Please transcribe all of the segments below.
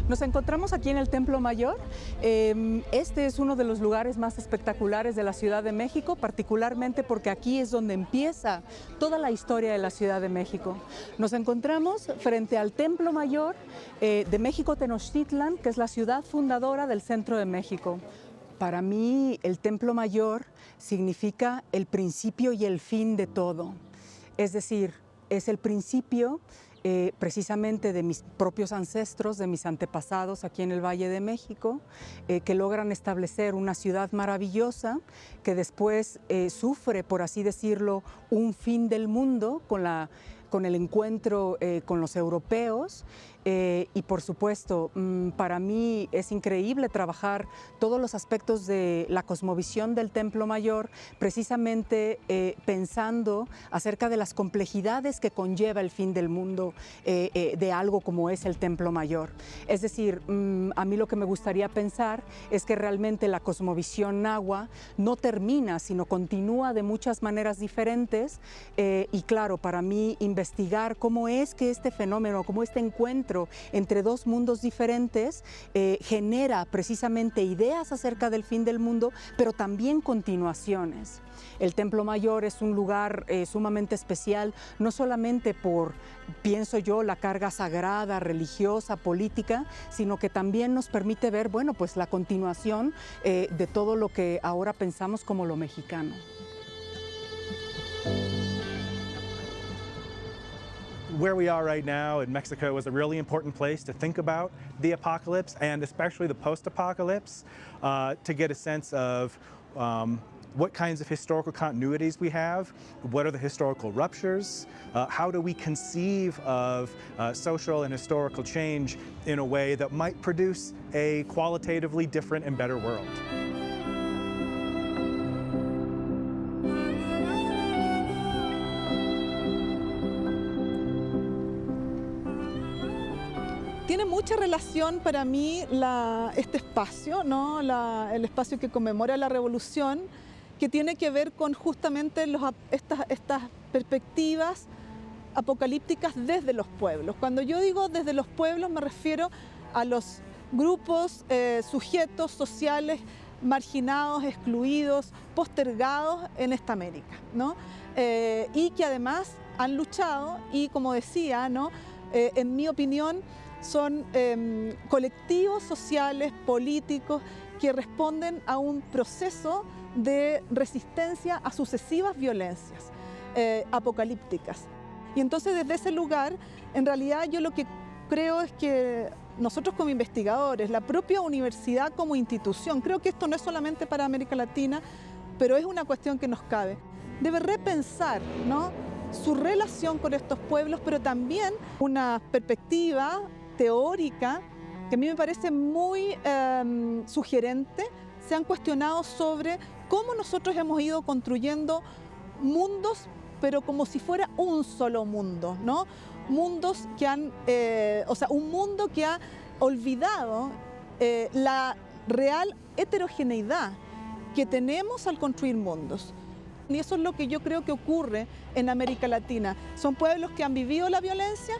Nos encontramos aquí en el Templo Mayor. Este es uno de los lugares más espectaculares de la Ciudad de México, particularmente porque aquí es donde empieza toda la historia de la Ciudad de México. Nos encontramos frente al Templo Mayor de México Tenochtitlan, que es la ciudad fundadora del centro de México. Para mí, el Templo Mayor significa el principio y el fin de todo. Es decir, es el principio precisamente de mis propios ancestros, de mis antepasados aquí en el Valle de México, que logran establecer una ciudad maravillosa que después sufre, por así decirlo, un fin del mundo con el encuentro con los europeos. Y por supuesto, para mí es increíble trabajar todos los aspectos de la cosmovisión del Templo Mayor, precisamente pensando acerca de las complejidades que conlleva el fin del mundo de algo como es el Templo Mayor. Es decir, a mí lo que me gustaría pensar es que realmente la cosmovisión nahua no termina, sino continúa de muchas maneras diferentes. Y claro, para mí investigar cómo es que este fenómeno, cómo este encuentro entre dos mundos diferentes genera precisamente ideas acerca del fin del mundo, pero también continuaciones. El Templo Mayor es un lugar sumamente especial, no solamente por, pienso yo, la carga sagrada, religiosa, política, sino que también nos permite ver, bueno, pues la continuación de todo lo que ahora pensamos como lo mexicano. Where we are right now in Mexico is a really important place to think about the apocalypse and especially the post-apocalypse to get a sense of what kinds of historical continuities we have, what are the historical ruptures, how do we conceive of social and historical change in a way that might produce a qualitatively different and better world. Tiene mucha relación para mí este espacio, ¿no? El espacio que conmemora la revolución, que tiene que ver con justamente estas perspectivas apocalípticas desde los pueblos. Cuando yo digo desde los pueblos me refiero a los grupos, sujetos sociales marginados, excluidos, postergados en esta América, ¿no? Y que además han luchado y, como decía, ¿no? En mi opinión, son colectivos sociales, políticos, que responden a un proceso de resistencia a sucesivas violencias apocalípticas. Y entonces desde ese lugar, en realidad yo lo que creo es que nosotros como investigadores, la propia universidad como institución, creo que esto no es solamente para América Latina, pero es una cuestión que nos cabe, debe repensar, ¿no?, su relación con estos pueblos, pero también una perspectiva teórica que a mí me parece muy sugerente. Se han cuestionado sobre cómo nosotros hemos ido construyendo mundos, pero como si fuera un solo mundo, ¿no? Mundos que han, un mundo que ha olvidado la real heterogeneidad que tenemos al construir mundos. Y eso es lo que yo creo que ocurre en América Latina. Son pueblos que han vivido la violencia,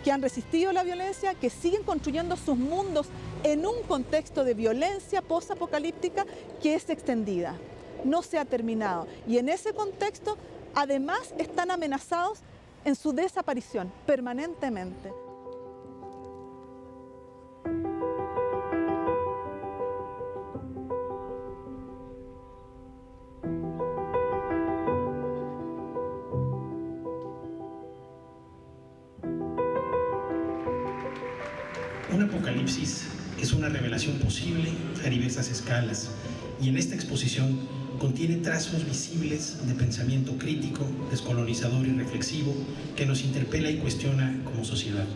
que han resistido la violencia, que siguen construyendo sus mundos en un contexto de violencia post-apocalíptica que es extendida, no se ha terminado. Y en ese contexto, además, están amenazados en su desaparición permanentemente. Un apocalipsis es una revelación posible a diversas escalas y en esta exposición contiene trazos visibles de pensamiento crítico, descolonizador y reflexivo que nos interpela y cuestiona como sociedad.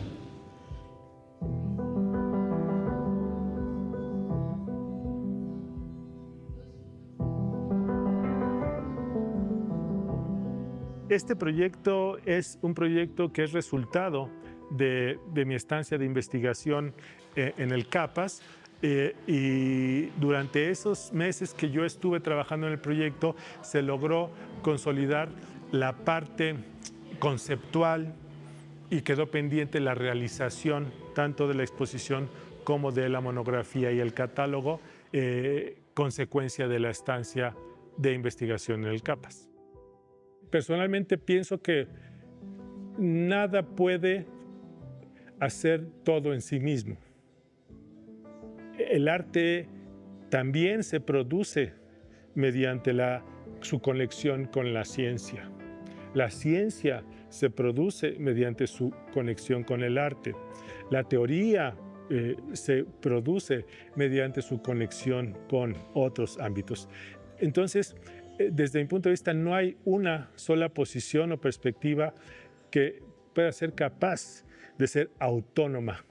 Este proyecto es un proyecto que es resultado de mi estancia de investigación en el CAPAS, y durante esos meses que yo estuve trabajando en el proyecto se logró consolidar la parte conceptual y quedó pendiente la realización tanto de la exposición como de la monografía y el catálogo, consecuencia de la estancia de investigación en el CAPAS. Personalmente pienso que nada puede hacer todo en sí mismo. El arte también se produce mediante su conexión con la ciencia. La ciencia se produce mediante su conexión con el arte. La teoría se produce mediante su conexión con otros ámbitos. Entonces, desde mi punto de vista, no hay una sola posición o perspectiva que pueda ser capaz de ser autónoma.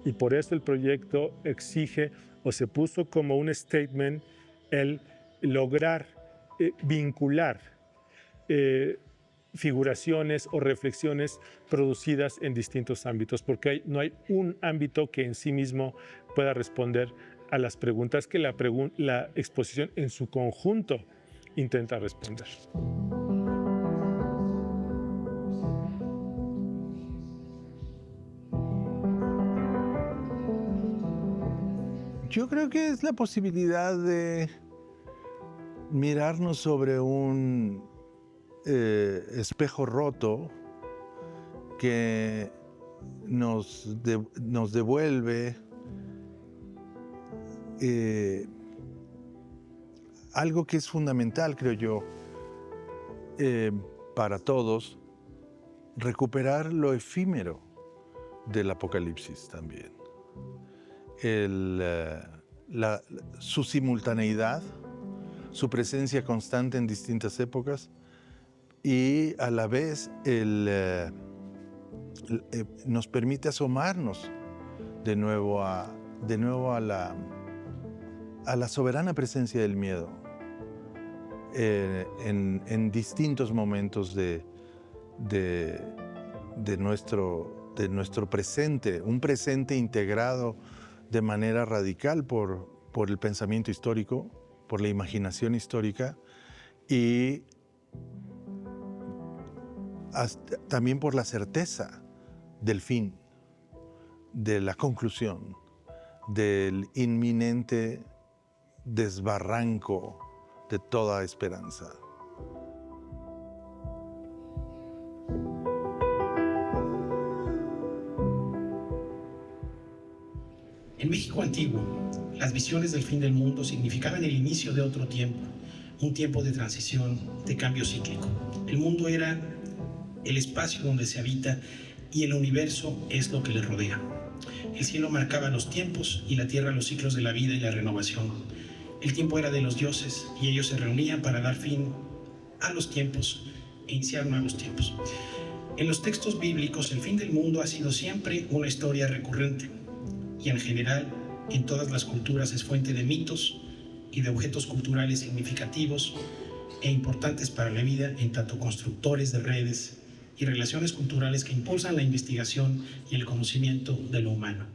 Y por eso el proyecto exige o se puso como un statement el lograr vincular figuraciones o reflexiones producidas en distintos ámbitos, porque no hay un ámbito que en sí mismo pueda responder a las preguntas que la exposición en su conjunto intenta responder. Yo creo que es la posibilidad de mirarnos sobre un espejo roto que nos devuelve algo que es fundamental, creo yo, para todos, recuperar lo efímero del Apocalipsis también. Su simultaneidad, su presencia constante en distintas épocas y a la vez nos permite asomarnos de nuevo a la soberana presencia del miedo en distintos momentos de nuestro presente, un presente integrado de manera radical por el pensamiento histórico, por la imaginación histórica y también por la certeza del fin, de la conclusión, del inminente desbarranco de toda esperanza. En México antiguo, las visiones del fin del mundo significaban el inicio de otro tiempo, un tiempo de transición, de cambio cíclico. El mundo era el espacio donde se habita y el universo es lo que le rodea. El cielo marcaba los tiempos y la tierra los ciclos de la vida y la renovación. El tiempo era de los dioses y ellos se reunían para dar fin a los tiempos e iniciar nuevos tiempos. En los textos bíblicos, el fin del mundo ha sido siempre una historia recurrente y en general en todas las culturas es fuente de mitos y de objetos culturales significativos e importantes para la vida en tanto constructores de redes y relaciones culturales que impulsan la investigación y el conocimiento de lo humano.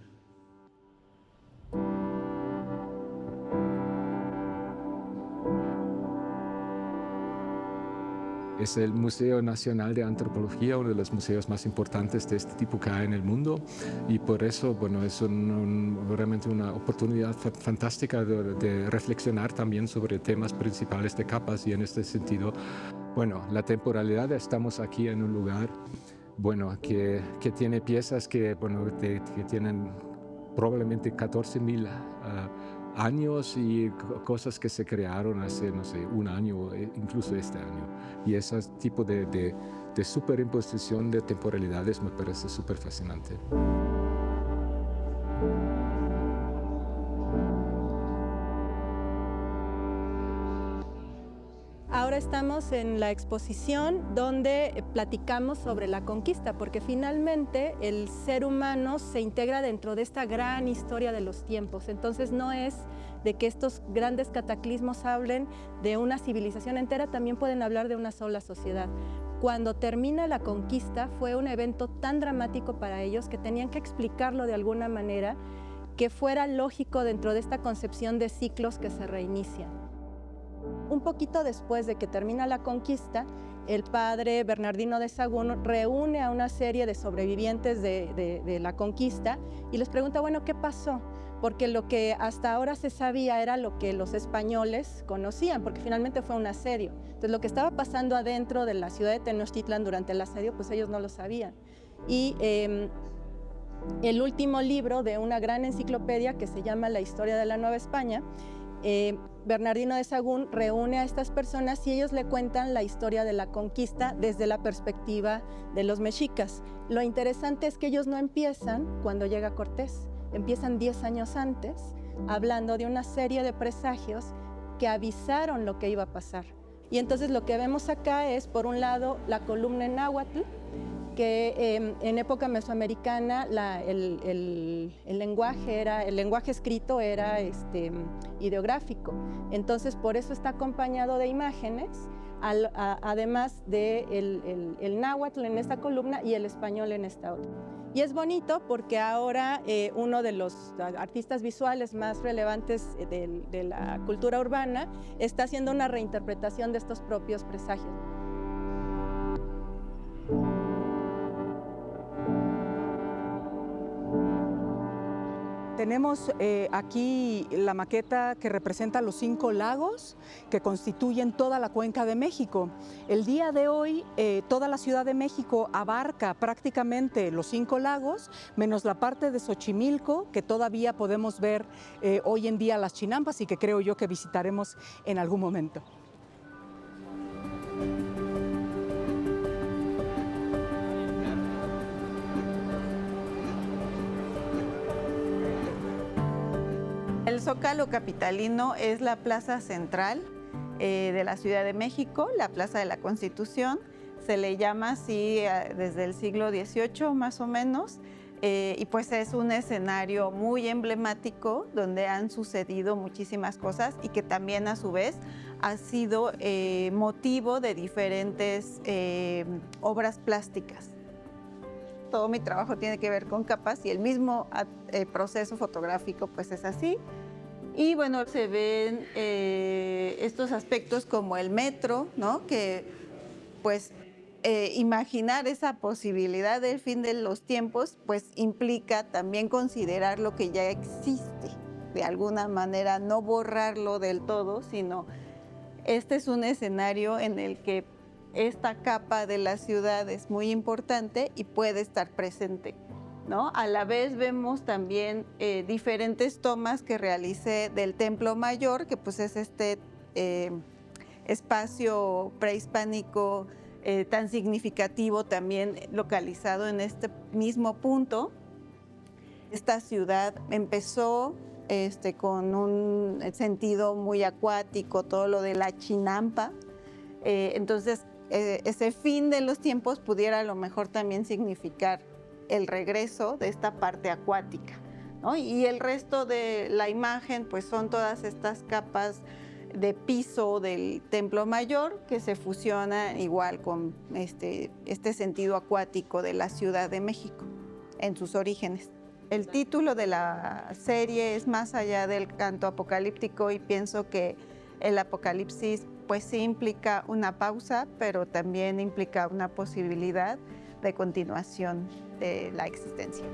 Es el Museo Nacional de Antropología, uno de los museos más importantes de este tipo que hay en el mundo, y por eso, bueno, es realmente una oportunidad fantástica de reflexionar también sobre temas principales de CAPAS, y en este sentido, bueno, la temporalidad, estamos aquí en un lugar, bueno, que tiene piezas que tienen probablemente 14.000 años y cosas que se crearon hace, no sé, un año, incluso este año. Y ese tipo de superimposición de temporalidades me parece súper fascinante. Ahora estamos en la exposición donde platicamos sobre la conquista, porque finalmente el ser humano se integra dentro de esta gran historia de los tiempos. Entonces no es de que estos grandes cataclismos hablen de una civilización entera, también pueden hablar de una sola sociedad. Cuando termina la conquista fue un evento tan dramático para ellos que tenían que explicarlo de alguna manera que fuera lógico dentro de esta concepción de ciclos que se reinician. Un poquito después de que termina la conquista, el padre Bernardino de Sahagún reúne a una serie de sobrevivientes de la conquista y les pregunta, bueno, ¿qué pasó? Porque lo que hasta ahora se sabía era lo que los españoles conocían, porque finalmente fue un asedio. Entonces, lo que estaba pasando adentro de la ciudad de Tenochtitlan durante el asedio, pues ellos no lo sabían. Y el último libro de una gran enciclopedia que se llama La Historia de la Nueva España, Bernardino de Sahagún reúne a estas personas y ellos le cuentan la historia de la conquista desde la perspectiva de los mexicas. Lo interesante es que ellos no empiezan cuando llega Cortés, empiezan 10 años antes, hablando de una serie de presagios que avisaron lo que iba a pasar. Y entonces lo que vemos acá es, por un lado, la columna en náhuatl, que en época mesoamericana el lenguaje escrito era ideográfico. Entonces, por eso está acompañado de imágenes, además de el náhuatl en esta columna y el español en esta otra. Y es bonito porque ahora uno de los artistas visuales más relevantes de la cultura urbana está haciendo una reinterpretación de estos propios presagios. Tenemos aquí la maqueta que representa los 5 lagos que constituyen toda la cuenca de México. El día de hoy, toda la Ciudad de México abarca prácticamente los 5 lagos, menos la parte de Xochimilco, que todavía podemos ver hoy en día las chinampas y que creo yo que visitaremos en algún momento. El Zócalo capitalino es la plaza central de la Ciudad de México, la Plaza de la Constitución. Se le llama así desde el siglo XVIII más o menos, y pues es un escenario muy emblemático donde han sucedido muchísimas cosas y que también a su vez ha sido motivo de diferentes obras plásticas. Todo mi trabajo tiene que ver con capas y el mismo proceso fotográfico pues es así. Y bueno, se ven estos aspectos como el metro, ¿no? Que pues imaginar esa posibilidad del fin de los tiempos pues implica también considerar lo que ya existe. De alguna manera no borrarlo del todo, sino este es un escenario en el que esta capa de la ciudad es muy importante y puede estar presente, ¿no? A la vez vemos también diferentes tomas que realicé del Templo Mayor, que pues es este espacio prehispánico tan significativo también localizado en este mismo punto. Esta ciudad empezó con un sentido muy acuático, todo lo de la chinampa, entonces ese fin de los tiempos pudiera a lo mejor también significar el regreso de esta parte acuática, ¿no? Y el resto de la imagen pues son todas estas capas de piso del Templo Mayor que se fusionan igual con este sentido acuático de la Ciudad de México en sus orígenes. El título de la serie es Más allá del canto apocalíptico y pienso que el apocalipsis pues sí implica una pausa, pero también implica una posibilidad de continuación de la existencia.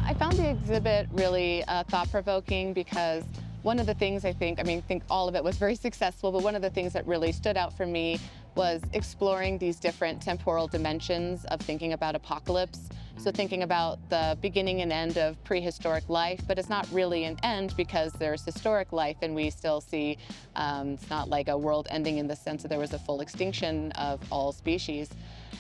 I found the exhibit really thought-provoking because one of the things I think all of it was very successful, but one of the things that really stood out for me was exploring these different temporal dimensions of thinking about apocalypse. So thinking about the beginning and end of prehistoric life, but it's not really an end because there's historic life and we still see, it's not like a world ending in the sense that there was a full extinction of all species.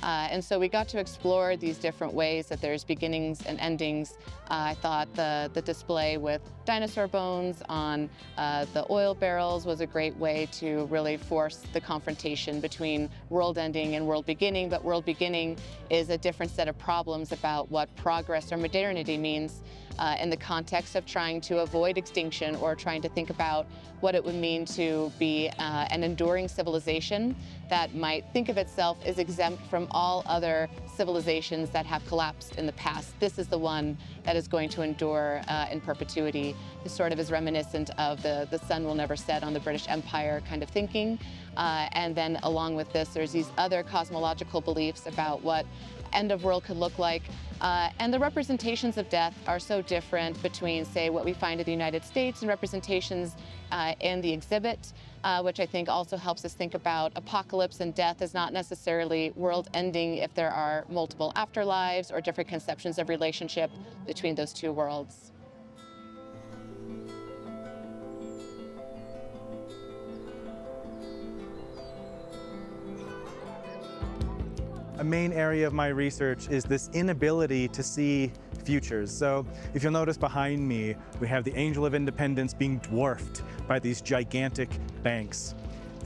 And so we got to explore these different ways that there's beginnings and endings. I thought the display with dinosaur bones on the oil barrels was a great way to really force the confrontation between world ending and world beginning, but world beginning is a different set of problems about what progress or modernity means in the context of trying to avoid extinction or trying to think about what it would mean to be an enduring civilization that might think of itself as exempt from all other civilizations that have collapsed in the past. This is the one that is going to endure in perpetuity. This sort of is reminiscent of the sun will never set on the British Empire kind of thinking. And then along with this, there's these other cosmological beliefs about what end of world could look like. And the representations of death are so different between, say, what we find in the United States and representations in the exhibit, which I think also helps us think about apocalypse and death as not necessarily world ending if there are multiple afterlives or different conceptions of relationship between those two worlds. A main area of my research is this inability to see futures. So if you'll notice behind me, we have the Angel of Independence being dwarfed by these gigantic banks.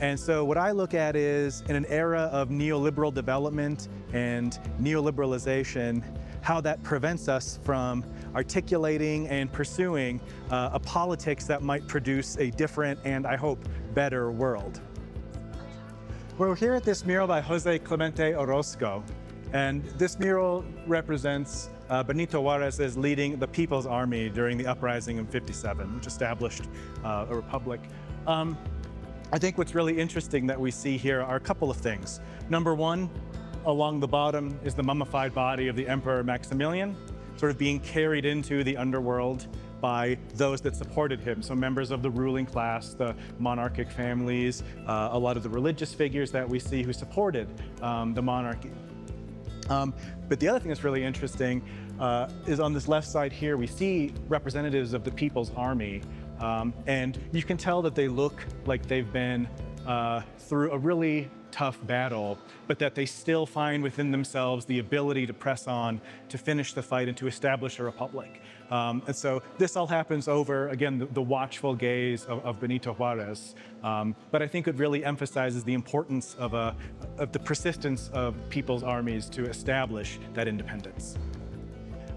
And so what I look at is, in an era of neoliberal development and neoliberalization, how that prevents us from articulating and pursuing a politics that might produce a different and, I hope, better world. We're here at this mural by Jose Clemente Orozco, and this mural represents Benito Juarez as leading the People's Army during the uprising in '57, which established a republic. I think what's really interesting that we see here are a couple of things. Number one, along the bottom is the mummified body of the Emperor Maximilian, sort of being carried into the underworld by those that supported him. So members of the ruling class, the monarchic families, a lot of the religious figures that we see who supported the monarchy. But the other thing that's really interesting is on this left side here, we see representatives of the People's Army. And you can tell that they look like they've been through a really tough battle, but that they still find within themselves the ability to press on, to finish the fight, and to establish a republic. And so this all happens over, again, the watchful gaze of Benito Juarez. But I think it really emphasizes the importance of the persistence of people's armies to establish that independence.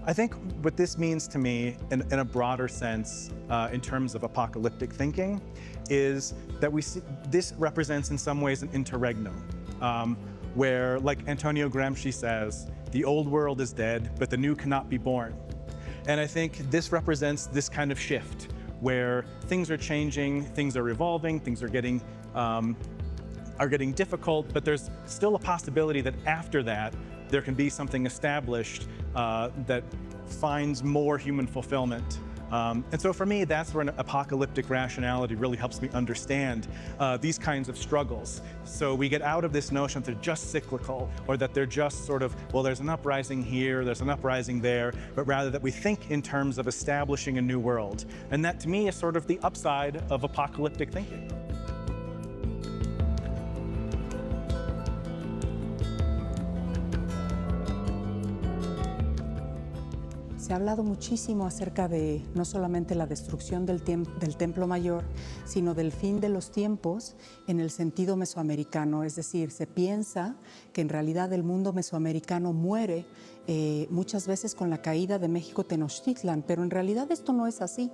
I think what this means to me, in a broader sense, in terms of apocalyptic thinking, is that we see this represents in some ways an interregnum, where, like Antonio Gramsci says, the old world is dead, but the new cannot be born. And I think this represents this kind of shift, where things are changing, things are evolving, things are getting difficult, but there's still a possibility that after that, there can be something established that finds more human fulfillment. And so for me, that's where an apocalyptic rationality really helps me understand these kinds of struggles. So we get out of this notion that they're just cyclical, or that they're just sort of, well, there's an uprising here, there's an uprising there, but rather that we think in terms of establishing a new world. And that to me is sort of the upside of apocalyptic thinking. Se ha hablado muchísimo acerca de no solamente la destrucción del Templo Mayor, sino del fin de los tiempos en el sentido mesoamericano. Es decir, se piensa que en realidad el mundo mesoamericano muere muchas veces con la caída de México Tenochtitlan, pero en realidad esto no es así.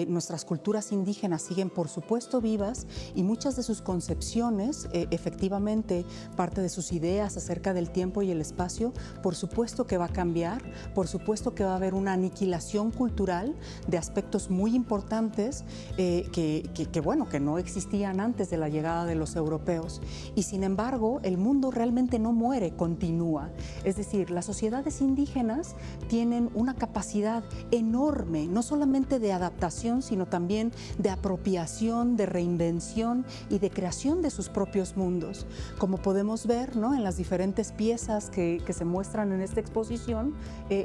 Nuestras culturas indígenas siguen, por supuesto, vivas, y muchas de sus concepciones, efectivamente, parte de sus ideas acerca del tiempo y el espacio, por supuesto que va a cambiar, por supuesto que va a haber una aniquilación cultural de aspectos muy importantes que no existían antes de la llegada de los europeos. Y sin embargo, el mundo realmente no muere, continúa. Es decir, las sociedades indígenas tienen una capacidad enorme, no solamente de adaptación, sino también de apropiación, de reinvención y de creación de sus propios mundos. Como podemos ver, ¿no?, en las diferentes piezas que se muestran en esta exposición,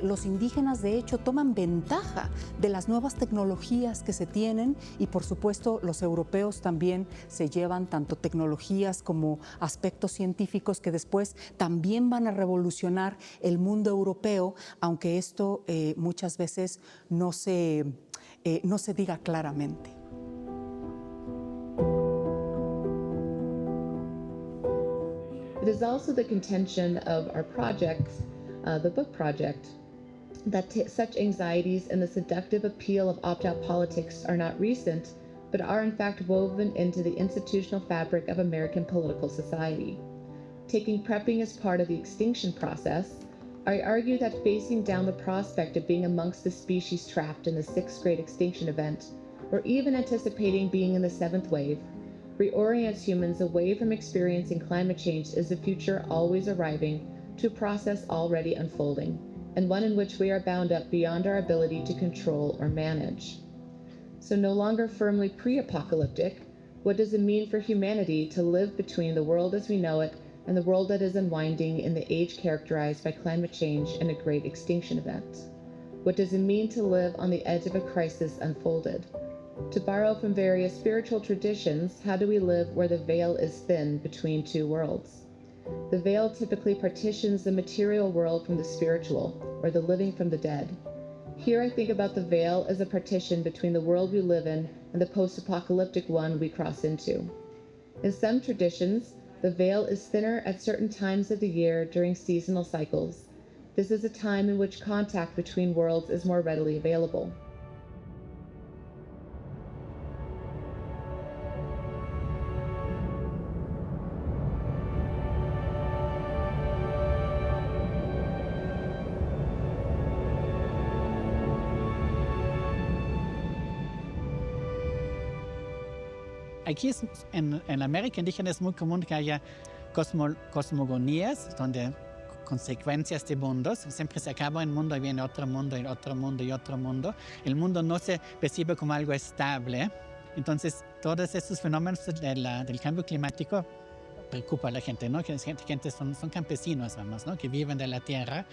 los indígenas de hecho toman ventaja de las nuevas tecnologías que se tienen, y por supuesto los europeos también se llevan tanto tecnologías como aspectos científicos que después también van a revolucionar el mundo europeo, aunque esto muchas veces no se diga claramente. It is also the contention of our projects, the book project, that such anxieties and the seductive appeal of opt-out politics are not recent, but are in fact woven into the institutional fabric of American political society. Taking prepping as part of the extinction process, I argue that facing down the prospect of being amongst the species trapped in the 6th great extinction event, or even anticipating being in the 7th wave, reorients humans away from experiencing climate change as a future always arriving to a process already unfolding, and one in which we are bound up beyond our ability to control or manage. So no longer firmly pre-apocalyptic, what does it mean for humanity to live between the world as we know it and the world that is unwinding in the age characterized by climate change and a great extinction event? What does it mean to live on the edge of a crisis unfolded? To borrow from various spiritual traditions, how do we live where the veil is thin between two worlds? The veil typically partitions the material world from the spiritual, or the living from the dead. Here I think about the veil as a partition between the world we live in and the post-apocalyptic one we cross into. In some traditions, the veil is thinner at certain times of the year during seasonal cycles. This is a time in which contact between worlds is more readily available. Aquí en América Indígena es muy común que haya cosmogonías, donde consecuencias de mundos, siempre se acaba un mundo y viene otro mundo y otro mundo y otro mundo. El mundo no se percibe como algo estable. Entonces, todos estos fenómenos del cambio climático preocupan a la gente, ¿no? Que gente son campesinos, vamos, ¿no? Que viven de la tierra,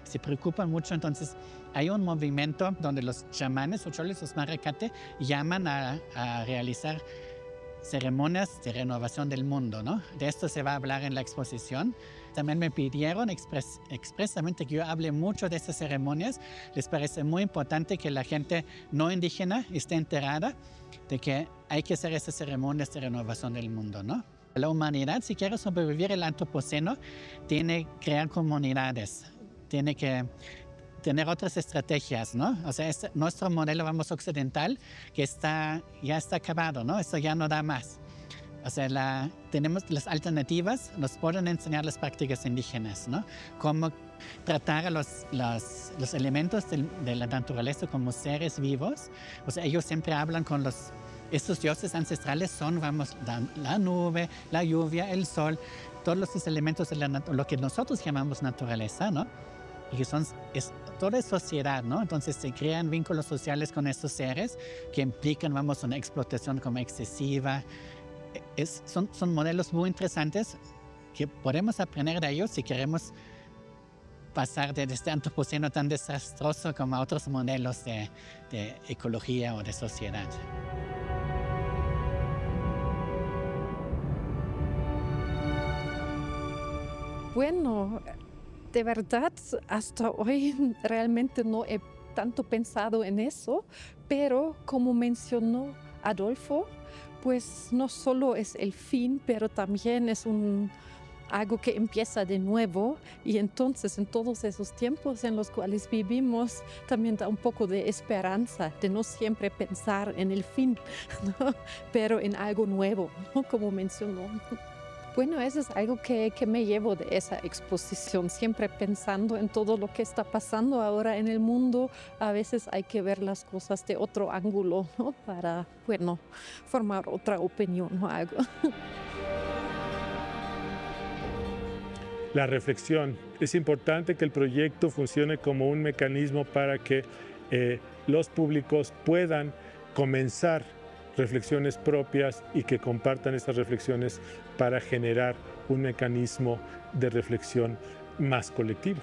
se preocupan mucho. Entonces, hay un movimiento donde los chamanes o choles, los maracate, llaman a realizar ceremonias de renovación del mundo, ¿no? De esto se va a hablar en la exposición. También me pidieron expresamente que yo hable mucho de estas ceremonias. Les parece muy importante que la gente no indígena esté enterada de que hay que hacer esas ceremonias de renovación del mundo, ¿no? La humanidad, si quiere sobrevivir el antropoceno, tiene que crear comunidades, tiene que tener otras estrategias, ¿no? O sea, nuestro modelo, vamos, occidental, que ya está acabado, ¿no? Esto ya no da más. O sea, tenemos las alternativas, nos pueden enseñar las prácticas indígenas, ¿no? Cómo tratar a los elementos de la naturaleza como seres vivos. O sea, ellos siempre hablan con estos dioses ancestrales son, vamos, la nube, la lluvia, el sol, todos los elementos de lo que nosotros llamamos naturaleza, ¿no? Y que toda es sociedad, ¿no? Entonces se crean vínculos sociales con estos seres que implican, vamos, una explotación como excesiva. Son modelos muy interesantes que podemos aprender de ellos si queremos pasar de este antropoceno tan desastroso como a otros modelos de ecología o de sociedad. Bueno, de verdad, hasta hoy realmente no he tanto pensado en eso, pero como mencionó Adolfo, pues no solo es el fin, pero también es algo que empieza de nuevo, y entonces en todos esos tiempos en los cuales vivimos también da un poco de esperanza de no siempre pensar en el fin, ¿no? Pero en algo nuevo, ¿no? Como mencionó. Bueno, eso es algo que me llevo de esa exposición, siempre pensando en todo lo que está pasando ahora en el mundo. A veces hay que ver las cosas de otro ángulo, ¿no? Para, bueno, formar otra opinión o algo. La reflexión. Es importante que el proyecto funcione como un mecanismo para que los públicos puedan comenzar reflexiones propias y que compartan estas reflexiones para generar un mecanismo de reflexión más colectivo.